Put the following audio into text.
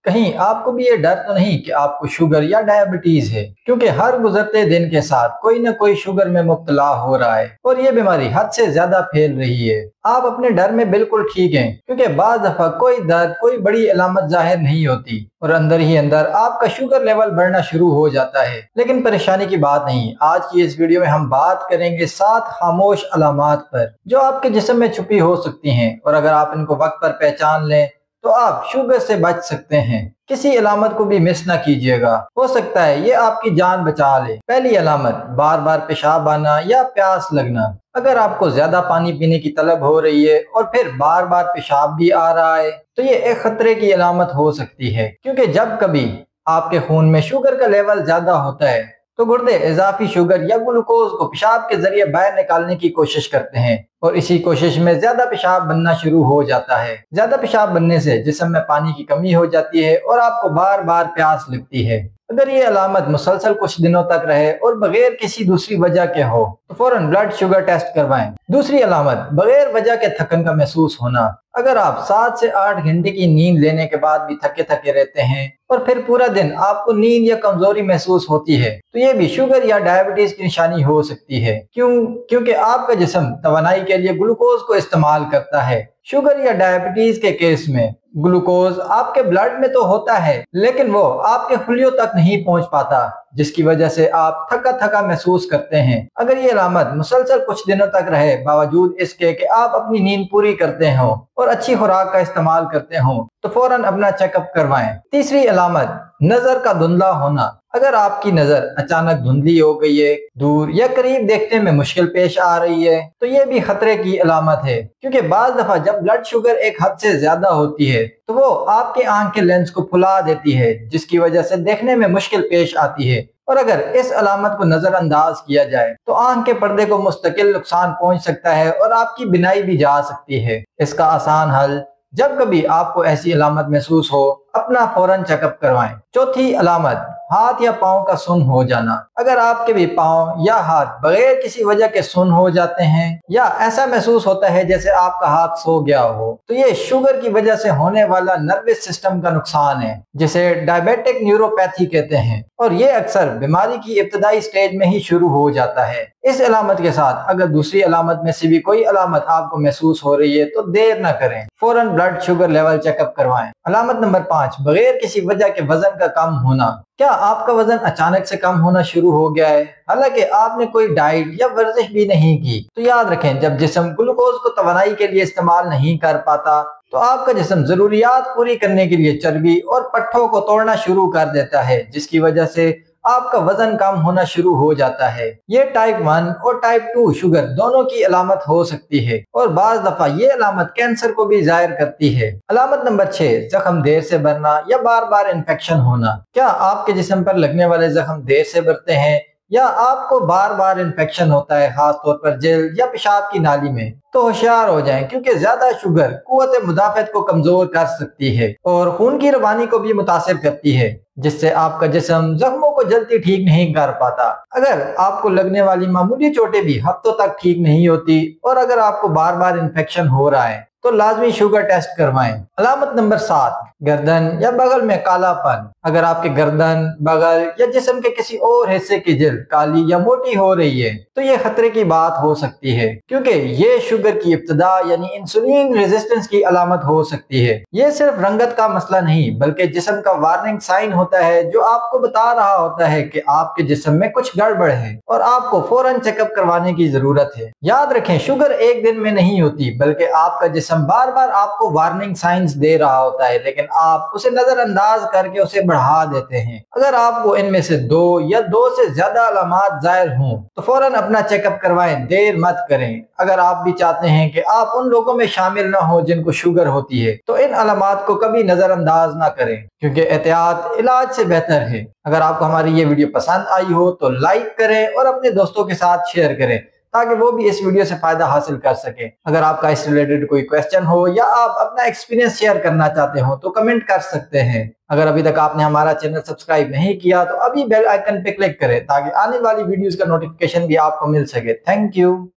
کہیں آپ کو بھی یہ ڈر تو نہیں کہ آپ کو شوگر یا ڈائبٹیز ہے، کیونکہ ہر گزرتے دن کے ساتھ کوئی نہ کوئی شوگر میں مبتلا ہو رہا ہے اور یہ بیماری حد سے زیادہ پھیل رہی ہے۔ آپ اپنے ڈر میں بالکل ٹھیک ہیں، کیونکہ بعض دفعہ کوئی درد، کوئی بڑی علامت ظاہر نہیں ہوتی اور اندر ہی اندر آپ کا شوگر لیول بڑھنا شروع ہو جاتا ہے۔ لیکن پریشانی کی بات نہیں، آج کی اس ویڈیو میں ہم بات کریں گے 7 خاموش علامات پر جو آپ کے جسم میں چھپی ہو سکتی ہیں، اور اگر آپ ان کو وقت پر پہچان لیں تو آپ شوگر سے بچ سکتے ہیں۔ کسی علامت کو بھی مس نہ کیجیے گا، ہو سکتا ہے یہ آپ کی جان بچا لے۔ پہلی علامت، بار بار پیشاب آنا یا پیاس لگنا۔ اگر آپ کو زیادہ پانی پینے کی طلب ہو رہی ہے اور پھر بار بار پیشاب بھی آ رہا ہے تو یہ ایک خطرے کی علامت ہو سکتی ہے، کیونکہ جب کبھی آپ کے خون میں شوگر کا لیول زیادہ ہوتا ہے تو گردے اضافی شوگر یا گلوکوز کو پیشاب کے ذریعے باہر نکالنے کی کوشش کرتے ہیں، اور اسی کوشش میں زیادہ پیشاب بننا شروع ہو جاتا ہے۔ زیادہ پیشاب بننے سے جسم میں پانی کی کمی ہو جاتی ہے اور آپ کو بار بار پیاس لگتی ہے۔ اگر یہ علامت مسلسل کچھ دنوں تک رہے اور بغیر کسی دوسری وجہ کے ہو تو فوراً بلڈ شوگر ٹیسٹ کروائیں۔ دوسری علامت، بغیر وجہ کے تھکن کا محسوس ہونا۔ اگر آپ 7 سے 8 گھنٹے کی نیند لینے کے بعد بھی تھکے تھکے رہتے ہیں اور پھر پورا دن آپ کو نیند یا کمزوری محسوس ہوتی ہے تو یہ بھی شوگر یا ڈائبٹیز کی نشانی ہو سکتی ہے۔ کیونکہ آپ کا جسم توانائی کے لیے گلوکوز کو استعمال کرتا ہے۔ شوگر یا ڈائبٹیز کے کیس میں گلوکوز آپ کے بلڈ میں تو ہوتا ہے لیکن وہ آپ کے خلیوں تک نہیں پہنچ پاتا، جس کی وجہ سے آپ تھکا تھکا محسوس کرتے ہیں۔ اگر یہ علامت مسلسل کچھ دنوں تک رہے باوجود اس کے کہ آپ اپنی نیند پوری کرتے ہوں اور اچھی خوراک کا استعمال کرتے ہوں تو فوراً اپنا چیک اپ کروائیں۔ تیسری علامت، نظر کا دھندلا ہونا۔ اگر آپ کی نظر اچانک دھندلی ہو گئی ہے، دور یا قریب دیکھنے میں مشکل پیش آ رہی ہے تو یہ بھی خطرے کی علامت ہے، کیونکہ بعض دفعہ جب بلڈ شوگر ایک حد سے زیادہ ہوتی ہے تو وہ آپ کے آنکھ کے لینس کو پھلا دیتی ہے، جس کی وجہ سے دیکھنے میں مشکل پیش آتی ہے، اور اگر اس علامت کو نظر انداز کیا جائے تو آنکھ کے پردے کو مستقل نقصان پہنچ سکتا ہے اور آپ کی بینائی بھی جا سکتی ہے۔ اس کا آسان حل، جب کبھی آپ کو ایسی علامت محسوس ہو اپنا فوراً چیک اپ کروائیں۔ چوتھی علامت، ہاتھ یا پاؤں کا سن ہو جانا۔ اگر آپ کے بھی پاؤں یا ہاتھ بغیر کسی وجہ کے سن ہو جاتے ہیں یا ایسا محسوس ہوتا ہے جیسے آپ کا ہاتھ سو گیا ہو تو یہ شوگر کی وجہ سے ہونے والا نروس سسٹم کا نقصان ہے، جسے ڈائبیٹک نیوروپیتھی کہتے ہیں، اور یہ اکثر بیماری کی ابتدائی سٹیج میں ہی شروع ہو جاتا ہے۔ اس علامت کے ساتھ اگر دوسری علامت میں سے بھی کوئی علامت آپ کو محسوس ہو رہی ہے تو دیر نہ کریں، فوراً blood sugar level check up کروائیں۔ علامت نمبر 5، بغیر کسی وجہ کے وزن کا کم ہونا۔ کیا آپ کا وزن اچانک سے کم ہونا شروع ہو گیا ہے حالانکہ آپ نے کوئی ڈائٹ یا ورزش بھی نہیں کی؟ تو یاد رکھیں، جب جسم گلوکوز کو توانائی کے لیے استعمال نہیں کر پاتا تو آپ کا جسم ضروریات پوری کرنے کے لیے چربی اور پٹھوں کو توڑنا شروع کر دیتا ہے، جس کی وجہ سے آپ کا وزن کم ہونا شروع ہو جاتا ہے۔ یہ ٹائپ 1 اور ٹائپ 2 شوگر دونوں کی علامت ہو سکتی ہے، اور بعض دفعہ یہ علامت کینسر کو بھی ظاہر کرتی ہے۔ علامت نمبر 6، زخم دیر سے بھرنا یا بار بار انفیکشن ہونا۔ کیا آپ کے جسم پر لگنے والے زخم دیر سے بھرتے ہیں یا آپ کو بار بار انفیکشن ہوتا ہے، خاص طور پر جلد یا پیشاب کی نالی میں؟ تو ہوشیار ہو جائیں، کیونکہ زیادہ شوگر قوت مدافعت کو کمزور کر سکتی ہے اور خون کی روانی کو بھی متاثر کرتی ہے، جس سے آپ کا جسم زخموں کو جلدی ٹھیک نہیں کر پاتا۔ اگر آپ کو لگنے والی معمولی چوٹیں بھی ہفتوں تک ٹھیک نہیں ہوتی اور اگر آپ کو بار بار انفیکشن ہو رہا ہے تو لازمی شوگر ٹیسٹ کروائیں۔ علامت نمبر 7، گردن یا بغل میں کالا پن۔ اگر آپ کے گردن، بغل یا جسم کے کسی اور حصے کی جلد کالی یا موٹی ہو رہی ہے تو یہ خطرے کی بات ہو سکتی ہے، کیونکہ یہ شوگر کی ابتدا یعنی انسولین ریزسٹنس کی علامت ہو سکتی ہے۔ یہ صرف رنگت کا مسئلہ نہیں بلکہ جسم کا وارننگ سائن ہوتا ہے جو آپ کو بتا رہا ہوتا ہے کہ آپ کے جسم میں کچھ گڑبڑ ہے اور آپ کو فوراً چیک اپ کروانے کی ضرورت ہے۔ یاد رکھیں، شوگر ایک دن میں نہیں ہوتی بلکہ آپ کا جسم بار بار آپ کو وارننگ سائنز دے رہا ہوتا ہے، لیکن آپ اسے نظر انداز کر کے اسے بڑھا دیتے ہیں۔ اگر آپ کو ان میں سے 2 یا 2 سے زیادہ علامات ظاہر ہوں تو فوراً اپنا چیک اپ کروائیں، دیر مت کریں۔ اگر آپ بھی چاہتے ہیں کہ آپ ان لوگوں میں شامل نہ ہوں جن کو شوگر ہوتی ہے تو ان علامات کو کبھی نظر انداز نہ کریں، کیونکہ احتیاط علاج سے بہتر ہے۔ اگر آپ کو ہماری یہ ویڈیو پسند آئی ہو تو لائک کریں اور اپنے دوستوں کے ساتھ شیئر کریں تاکہ وہ بھی اس ویڈیو سے فائدہ حاصل کر سکیں۔ اگر آپ کا اس ریلیٹڈ کوئی کویسچن ہو یا آپ اپنا ایکسپیرینس شیئر کرنا چاہتے ہو تو کمنٹ کر سکتے ہیں۔ اگر ابھی تک آپ نے ہمارا چینل سبسکرائب نہیں کیا تو ابھی بیل آئیکن پہ کلک کریں تاکہ آنے والی ویڈیوز کا نوٹیفیکیشن بھی آپ کو مل سکے۔ Thank you.